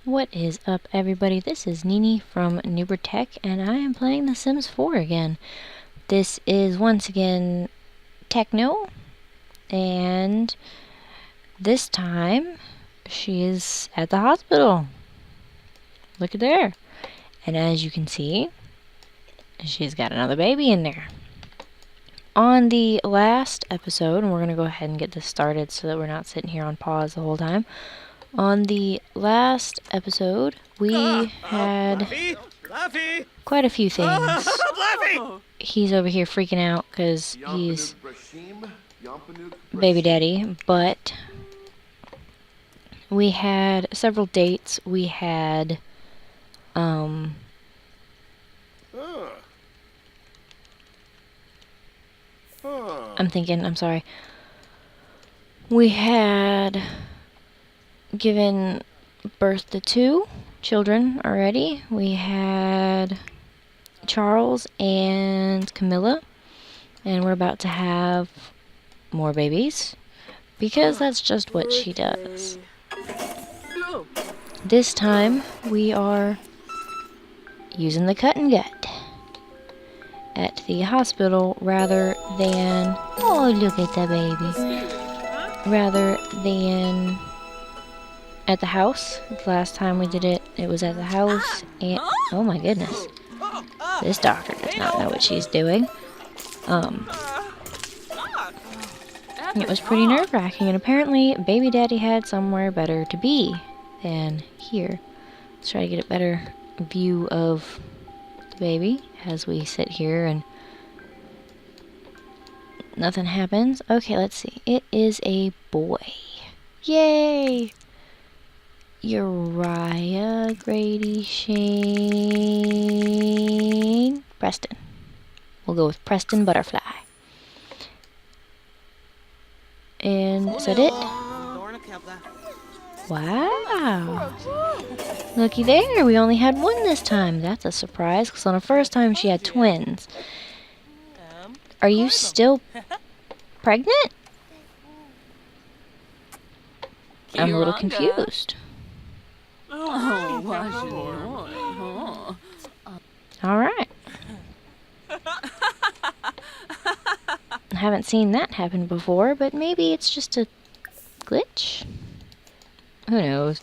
What is up, everybody? This is Nini from Noober Tech, and I am playing The Sims 4 again. This is once again Techno, and this time she is at the hospital. Look at there. And as you can see, she's got another baby in there. On the last episode, and we're going to go ahead and get this started so that we're not sitting here on pause the whole time. On the last episode, we had quite a few things. He's over here freaking out because he's baby daddy, but we had several dates. We had, I'm sorry. We had given birth to 2 children already. We had Charles and Camilla, and we're about to have more babies because that's just what she does. This time we are using the cut and gut at the hospital rather than, oh, look at the baby, rather than at the house. The last time we did it, it was at the house, and oh my goodness, this doctor does not know what she's doing. It was pretty nerve-wracking, and apparently baby daddy had somewhere better to be than here. Let's try to get a better view of the baby as we sit here and nothing happens. Okay, let's see. It is a boy. Yay! Uriah, Grady, Shane, Preston. We'll go with Preston Butterfly. And is that it? Wow. Looky there, we only had 1 this time. That's a surprise, because on the first time she had twins. Are you still pregnant? I'm a little confused. Alright. I haven't seen that happen before, but maybe it's just a glitch? Who knows?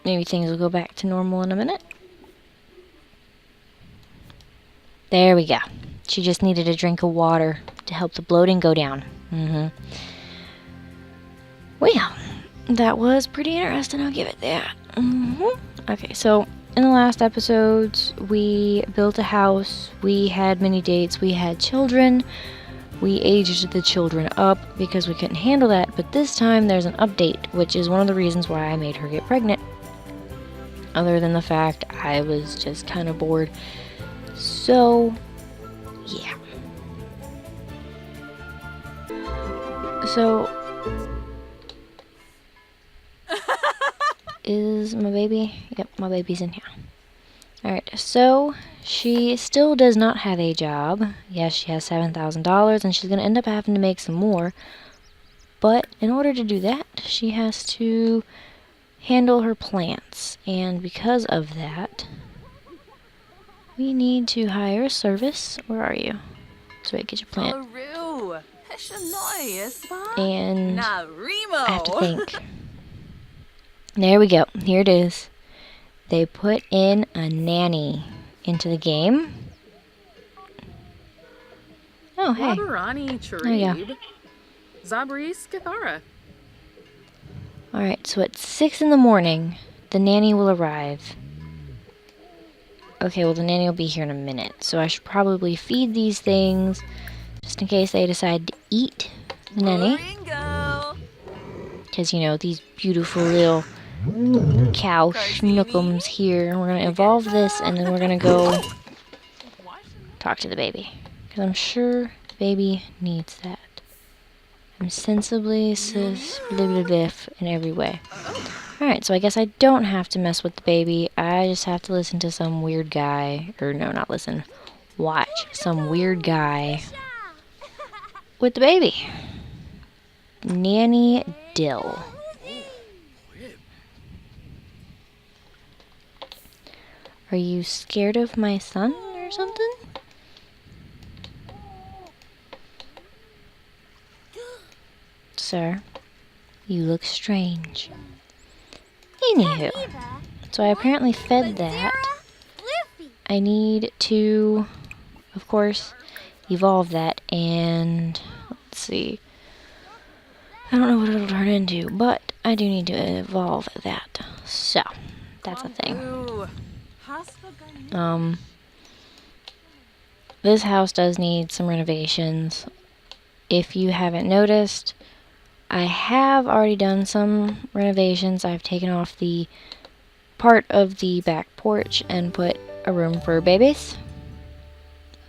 Maybe things will go back to normal in a minute. There we go. She just needed a drink of water to help the bloating go down. Well, that was pretty interesting, I'll give it that. Okay, so in the last episodes, we built a house, we had many dates, we had children, we aged the children up because we couldn't handle that, but this time there's an update, which is one of the reasons why I made her get pregnant. Other than the fact I was just kind of bored. So, yeah. So, is my baby? Yep, my baby's in here. Alright, so she still does not have a job. Yes, she has $7,000 and she's going to end up having to make some more. But in order to do that, she has to handle her plants. And because of that, we need to hire a service. Where are you? So wait, get your plant. And I have to think. There we go. Here it is. They put in a nanny into the game. Oh, hey. There you go. Alright, so at 6 in the morning, the nanny will arrive. Okay, well, the nanny will be here in a minute. So I should probably feed these things just in case they decide to eat the nanny. Because, you know, these beautiful little cow schnookums here. We're going to evolve this, and then we're going to go talk to the baby. Because I'm sure the baby needs that. I'm sensibly in every way. Alright, so I guess I don't have to mess with the baby. I just have to listen to some weird guy. Or no, not listen. Watch some weird guy with the baby. Nanny Dill. Are you scared of my son or something? Sir, you look strange. Anywho, so I apparently fed that. I need to, of course, evolve that, and let's see. I don't know what it'll turn into, but I do need to evolve that. So, that's a thing. This house does need some renovations. If you haven't noticed, I have already done some renovations. I've taken off the part of the back porch and put a room for babies.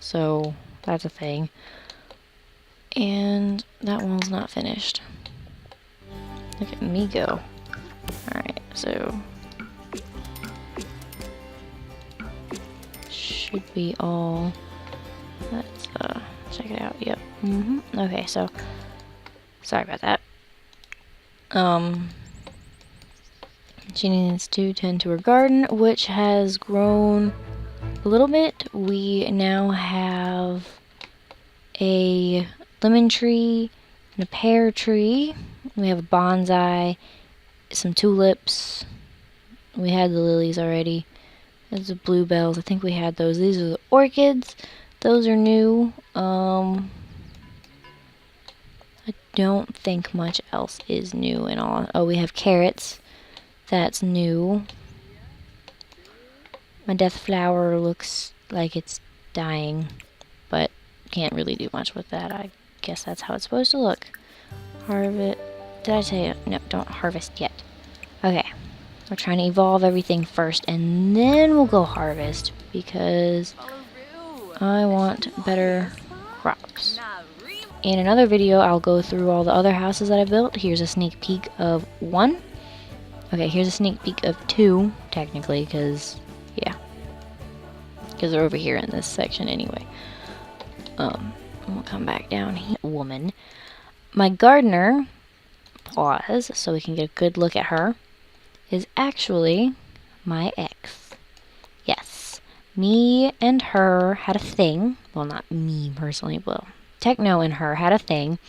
So, that's a thing. And that wall's not finished. Look at me go. Alright, so should be all. Let's check it out. Yep. Okay, so sorry about that. She needs to tend to her garden, which has grown a little bit. We now have a lemon tree and a pear tree. We have a bonsai, some tulips. We had the lilies already. There's the bluebells. I think we had those. These are the orchids. Those are new. I don't think much else is new and all. Oh, we have carrots. That's new. My death flower looks like it's dying, but can't really do much with that. I guess that's how it's supposed to look. Harvest. Did I say it? No, don't harvest yet. Okay. We're trying to evolve everything first, and then we'll go harvest, because I want better crops. In another video, I'll go through all the other houses that I built. Here's a sneak peek of 1. Okay, here's a sneak peek of 2, technically, because, yeah. Because they're over here in this section anyway. We'll come back down here. Woman. My gardener, pause, so we can get a good look at her, is actually my ex. Yes. Me and her had a thing. Well, not me personally, well, Techno and her had a thing,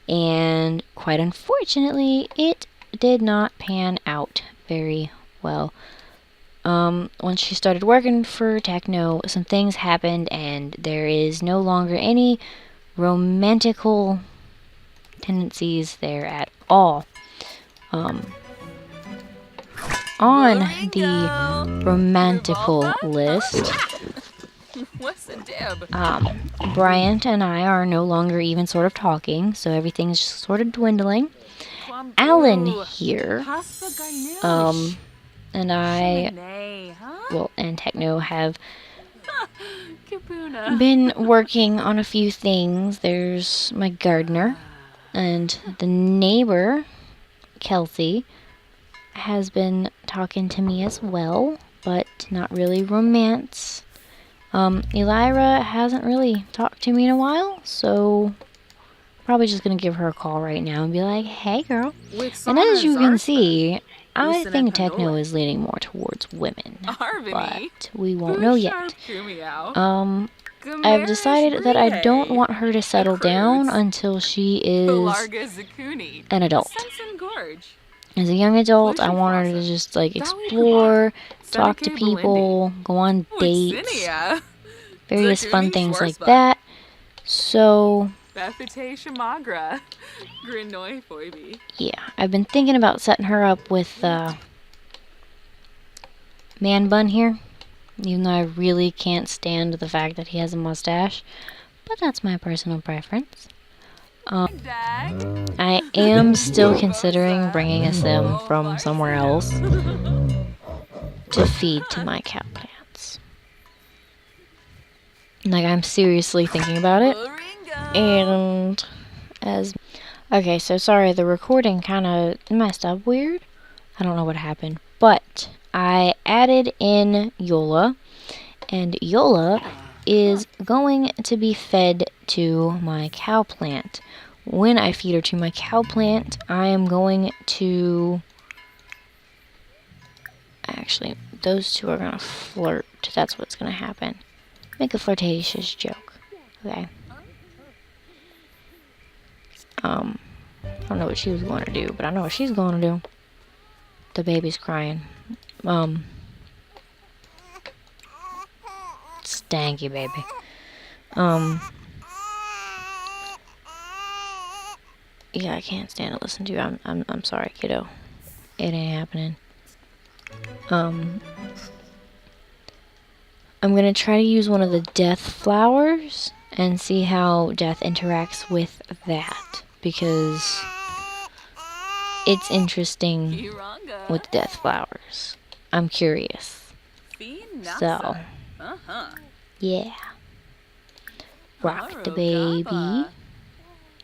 and quite unfortunately, it did not pan out very well. Once she started working for Techno, some things happened, and there is no longer any romantical tendencies there at all. On the romantical list, Bryant and I are no longer even sort of talking, so everything's just sort of dwindling. Alan here, and I, well, and Techno have been working on a few things. There's my gardener, and the neighbor, Kelsey, has been talking to me as well, but not really romance. Elira hasn't really talked to me in a while, so probably just gonna give her a call right now and be like, hey girl. And as you can see, I think Techno is leaning more towards women, but we won't know yet. I've decided that I don't want her to settle down until she is an adult. As a young adult, I want her to just, like, explore, talk to people, go on dates, various fun things like that. So, yeah, I've been thinking about setting her up with Man Bun here, even though I really can't stand the fact that he has a mustache, but that's my personal preference. I am still considering bringing a sim from somewhere else to feed to my cow plants. Like, I'm seriously thinking about it. And okay, so sorry, the recording kind of messed up weird. I don't know what happened, but I added in Yola, and Yola is going to be fed to my cow plant. When I feed her to my cow plant, I am going to... Actually, those two are gonna flirt. That's what's gonna happen. Make a flirtatious joke. Okay. I don't know what she was going to do, but I know what she's going to do. The baby's crying. Stanky baby. Yeah, I can't stand to listen to you. I'm sorry, kiddo. It ain't happening. I'm gonna try to use one of the death flowers and see how death interacts with that, because it's interesting with death flowers. I'm curious. So, yeah. Rock the baby.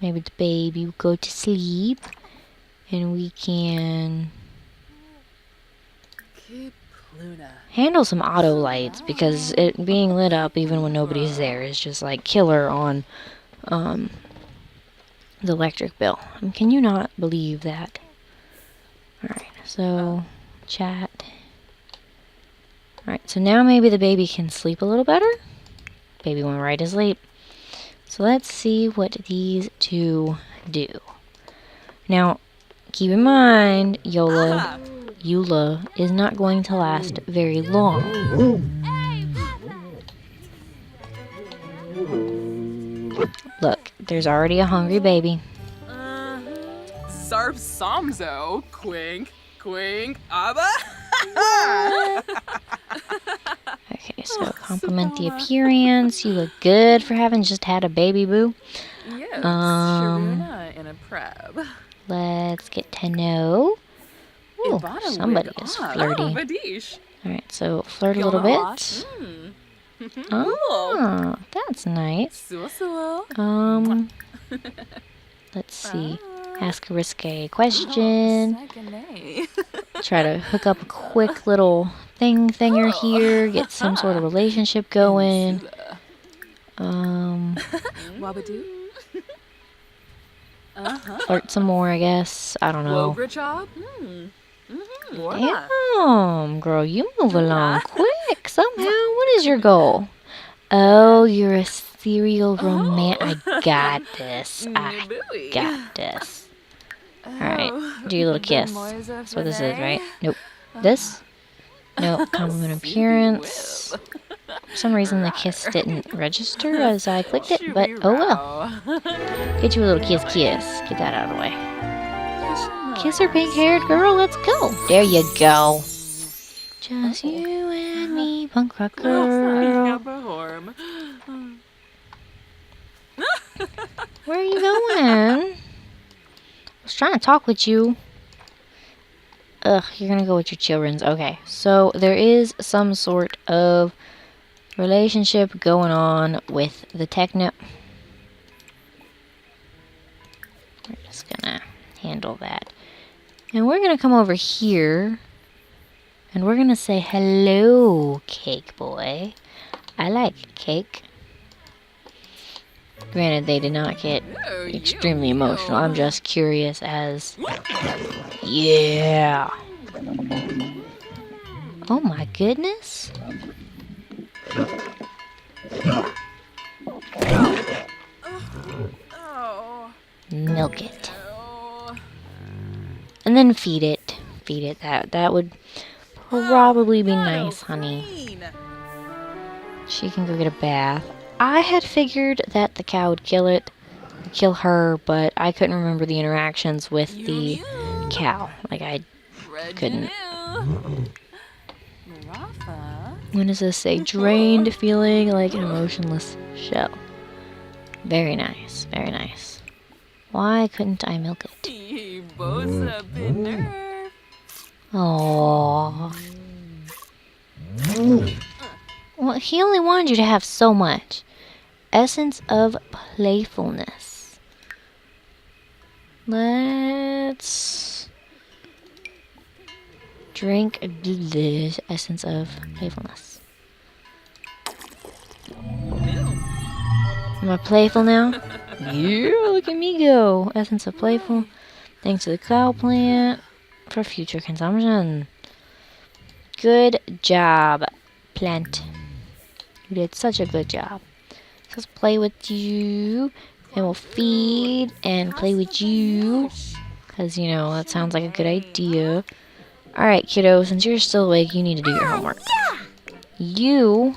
Maybe the baby will go to sleep, and we can handle some auto lights, because it being lit up even when nobody's there is just like killer on the electric bill. Can you not believe that? Alright, so chat. Alright, so now maybe the baby can sleep a little better. Baby went right to sleep. So let's see what these two do. Now, keep in mind, Eula is not going to last very long. Look, there's already a hungry baby. Sarb Samzo, quink, quink, abba. Okay, so compliment the appearance. You look good for having just had a baby boo. Yes, Sharuna in a preb. Let's get to know. Ooh, somebody is flirty. Alright, so flirt a little bit. Oh, that's nice. Let's see. Ask a risque question. Try to hook up a quick little thinger here. Get some sort of relationship going. Flirt some more, I guess. I don't know. Damn, girl, you move along quick somehow. What is your goal? Oh, you're a serial romantic. I got this. I got this. Alright, do your little kiss. That's what this is, right? Nope. This? Nope. Compliment appearance. For some reason, the kiss didn't register as I clicked it, but oh well. Get you a little kiss. Get that out of the way. Kiss her pink-haired girl. Let's go. There you go. Just you and me, punk rock girl. Where are you going? I was trying to talk with you. Ugh, you're gonna go with your children's. Okay, so there is some sort of relationship going on with the Techno. We're just gonna handle that. And we're gonna come over here. And we're gonna say, hello, cake boy. I like cake. Granted, they did not get extremely emotional. I'm just curious as... Yeah! Oh my goodness! Milk it. And then feed it. Feed it. That would probably be nice, honey. She can go get a bath. I had figured that the cow would kill her, but I couldn't remember the interactions with the cow. Like, I couldn't. When does this say? Drained, feeling like an emotionless shell. Very nice, very nice. Why couldn't I milk it? Aww. Well, he only wanted you to have so much. Essence of playfulness. Let's drink the essence of playfulness. Am I playful now? Yeah, look at me go. Essence of playful. Thanks to the cow plant for future consumption. Good job, Plant. You did such a good job. So let's play with you, and we'll feed and play with you. Because, you know, that sounds like a good idea. Alright, kiddo, since you're still awake, you need to do your homework. You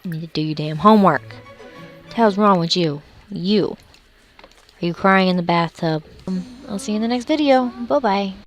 need to do your damn homework. What the hell's wrong with you? You. Are you crying in the bathtub? I'll see you in the next video. Bye-bye.